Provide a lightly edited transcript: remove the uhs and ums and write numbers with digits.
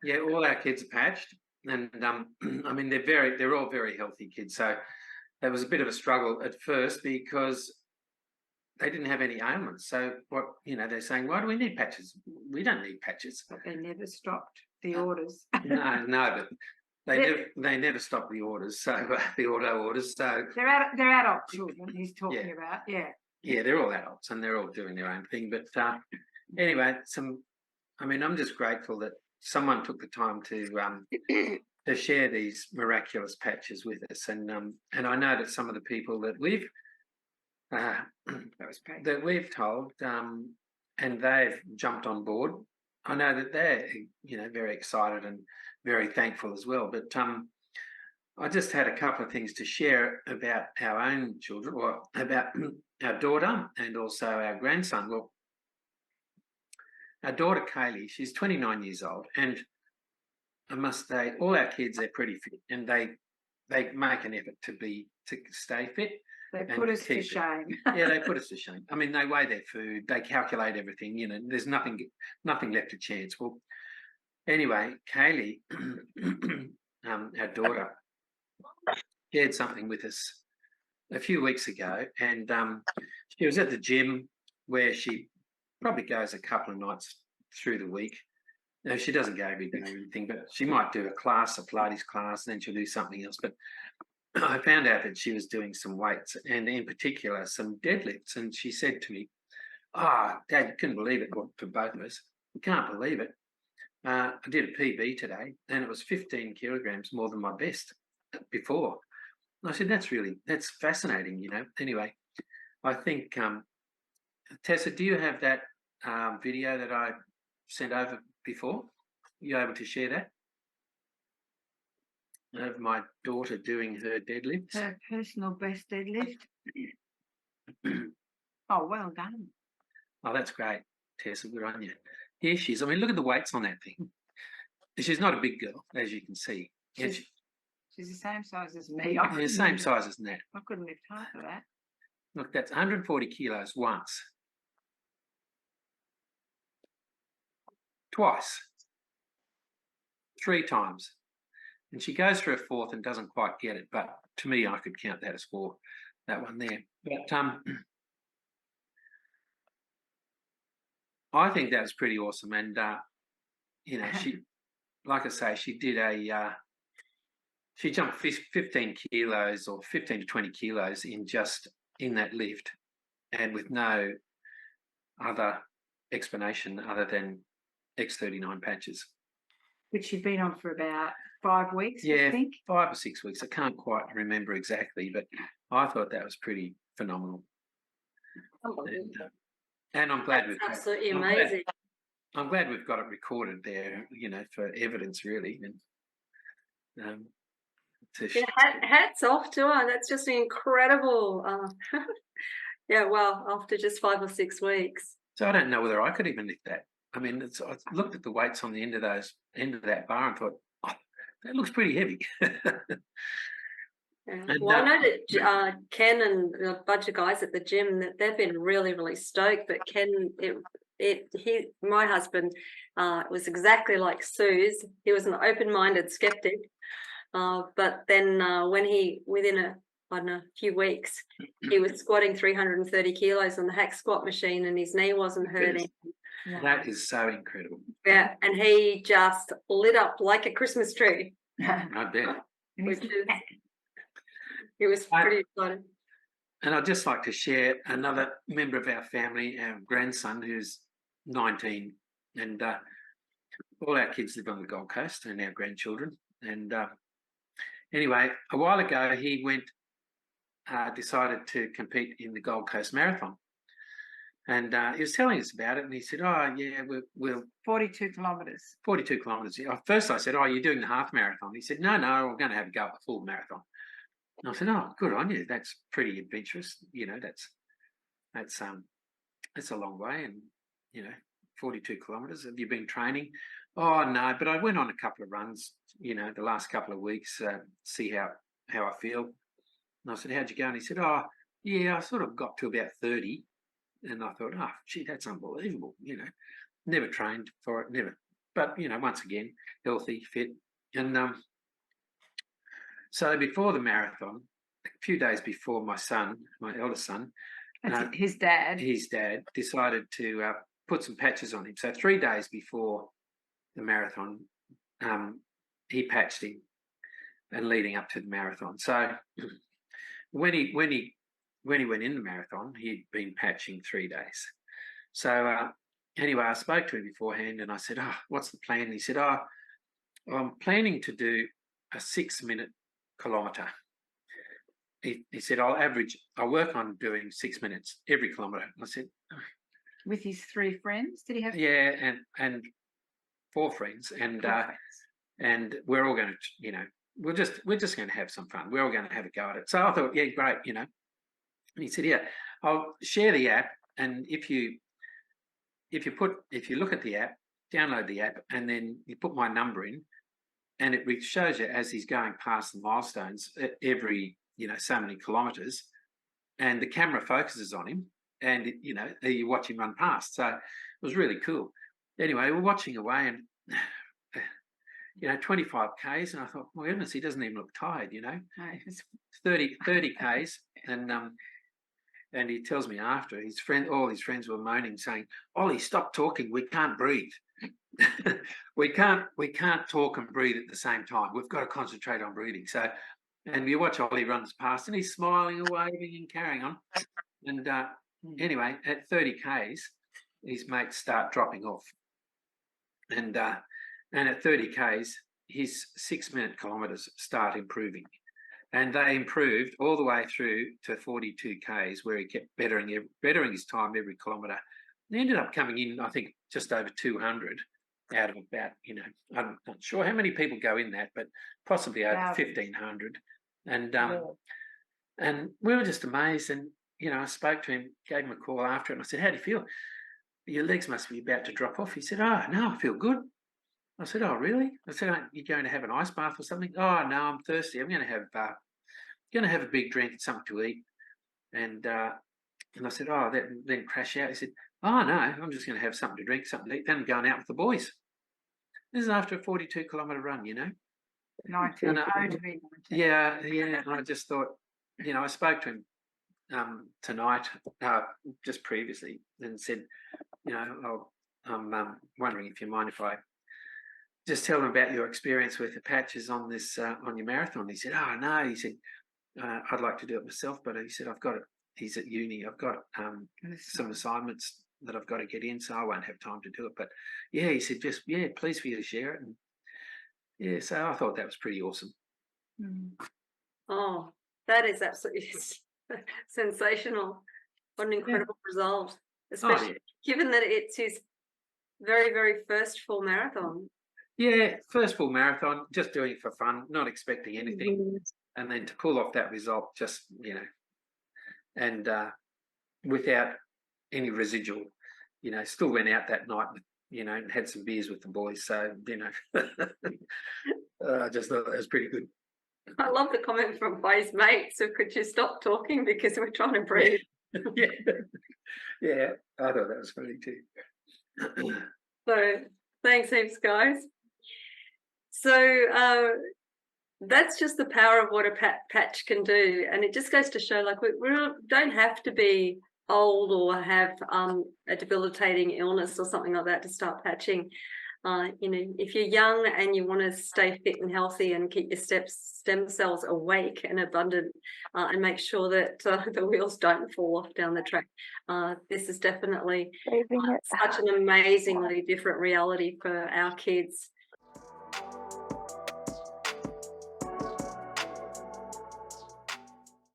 Yeah, all our kids are patched, and I mean they're all very healthy kids. So there was a bit of a struggle at first because they didn't have any ailments. So what they're saying, why do we need patches? We don't need patches. But they never stopped the orders. No, but they never stopped the orders. So the auto orders. So they're adult children. He's talking about. Yeah, they're all adults and they're all doing their own thing. But anyway, I'm just grateful that someone took the time to share these miraculous patches with us, and I know that some of the people that we've told, and they've jumped on board. I know that they're very excited and very thankful as well. But I just had a couple of things to share about our own children, or about our daughter and also our grandson. Well, our daughter Kaylee, she's 29 years old, and I must say, all our kids are pretty fit, and they make an effort to stay fit. They put us to shame. Yeah, they put us to shame. I mean, they weigh their food, they calculate everything. There's nothing left to chance. Well, anyway, Kaylee, our daughter, shared something with us a few weeks ago, and she was at the gym where she probably goes a couple of nights through the week. No, she doesn't go every day or anything, but she might do a Pilates class, and then she'll do something else. But I found out that she was doing some weights, and in particular some deadlifts. And she said to me, Dad, you couldn't believe it. Well, for both of us, we can't believe it. I did a PB today, and it was 15 kilograms more than my best before. And I said, that's fascinating, Anyway, I think, Tessa, do you have that video that I sent over before? Are you able to share that? Of my daughter doing her deadlifts. Her personal best deadlift. Oh, well done. Oh, that's great, Tessa. Good on you. Here she is. I mean, look at the weights on that thing. She's not a big girl, as you can see. She's the same size as me. The same size as Nat. I couldn't lift half of that. Look, that's 140 kilos once. Twice. 3 times. And she goes for a fourth and doesn't quite get it. But to me, I could count that as 4, that one there. But I think that was pretty awesome. And, she, like I say, she did she jumped 15 kilos or 15 to 20 kilos in that lift, and with no other explanation other than X39 patches. Which you've been on for about 5 weeks, I think? 5 or 6 weeks. I can't quite remember exactly, but I thought that was pretty phenomenal. And I'm glad absolutely amazing. I'm glad we've got it recorded there, for evidence, really. And hats off to her. That's just incredible. Well, after just 5 or 6 weeks. So I don't know whether I could even lift that. I mean, I looked at the weights on the end of that bar and thought, that looks pretty heavy. And, well, I know that Ken and a bunch of guys at the gym, that they've been really, really stoked. But Ken, my husband, was exactly like Sue's. He was an open-minded skeptic. But then within a few weeks, he was squatting 330 kilos on the hack squat machine, and his knee wasn't hurting. That is so incredible. Yeah, and he just lit up like a Christmas tree. I bet. He was pretty excited. And I'd just like to share another member of our family, our grandson, who's 19, and all our kids live on the Gold Coast, and our grandchildren. And anyway, a while ago, he decided to compete in the Gold Coast Marathon. And he was telling us about it, and he said, we'll 42 kilometres. 42 kilometres. First I said, you're doing the half marathon. He said, no, we're going to have a go at the full marathon. And I said, good on you. That's pretty adventurous. That's a long way, and 42 kilometres. Have you been training? Oh no, but I went on a couple of runs, the last couple of weeks, see how I feel. And I said, how'd you go? And he said, I sort of got to about 30. And I thought, gee, that's unbelievable, never trained for it, never but once again, healthy, fit, and so before the marathon, a few days before, my son, my eldest son, his dad decided to put some patches on him. So 3 days before the marathon, he patched him, and leading up to the marathon. So when he went in the marathon, he'd been patching 3 days. So anyway, I spoke to him beforehand, and I said, "Oh, what's the plan?" And he said, "Oh, I'm planning to do a 6-minute kilometre." He said, I'll work on doing 6 minutes every kilometre. I said, with his 3 friends. Did he have? Yeah, and 4 friends, and 4 friends. and we're all going to, we're just going to have some fun. We're all going to have a go at it. So I thought, yeah, great, And he said, yeah, I'll share the app, and if you look at the app, download the app, and then you put my number in, and it shows you as he's going past the milestones every so many kilometres, and the camera focuses on him, and you watch him run past. So it was really cool. Anyway, we're watching away, and 25 Ks, and I thought, my goodness, he doesn't even look tired. No, it's 30 Ks, and he tells me after, all his friends were moaning, saying, "Ollie, stop talking. We can't breathe. we can't talk and breathe at the same time. We've got to concentrate on breathing." So, and you watch Ollie runs past, and he's smiling and waving and carrying on. And anyway, at 30 Ks, his mates start dropping off, and at 30 Ks, his 6-minute kilometres start improving. And they improved all the way through to 42 Ks, where he kept bettering his time every kilometre. He ended up coming in, I think, just over 200 out of about, I'm not sure how many people go in that, but possibly over 1,500. And we were just amazed. And, I spoke to him, gave him a call after it, and I said, "How do you feel? Your legs must be about to drop off." He said, "Oh, no, I feel good." I said, "Oh, really?" I said, "Aren't you going to have an ice bath or something?" "Oh, no, I'm thirsty. I'm going to have a big drink and something to eat." And I said, "Oh, then crash out." He said, "Oh, no, I'm just going to have something to drink, something to eat, then I'm going out with the boys." This is after a 42-kilometre run, 19. Yeah. And I just thought, I spoke to him tonight, just previously, and said, I'm wondering if you mind if I just tell them about your experience with the patches on this on your marathon. He said, "Oh, no." He said, "I'd like to do it myself, but," he said, "I've got it. He's at uni. I've got some assignments that I've got to get in, so I won't have time to do it." But yeah, he said, "Just pleased for you to share it." And yeah, so I thought that was pretty awesome. Oh, that is absolutely sensational. What an incredible result, especially given that it's his very, very first full marathon. Yeah, first full marathon, just doing it for fun, not expecting anything. And then to pull off that result, just, and without any residual, still went out that night, and had some beers with the boys. So, I just thought that was pretty good. I love the comment from boys' mates. So could you stop talking because we're trying to breathe? Yeah, I thought that was funny too. So thanks heaps, guys. So that's just the power of what a patch can do, and it just goes to show, like, we don't have to be old or have a debilitating illness or something like that to start patching. If you're young and you want to stay fit and healthy and keep your stem cells awake and abundant, and make sure that the wheels don't fall off down the track, this is definitely such an amazingly different reality for our kids.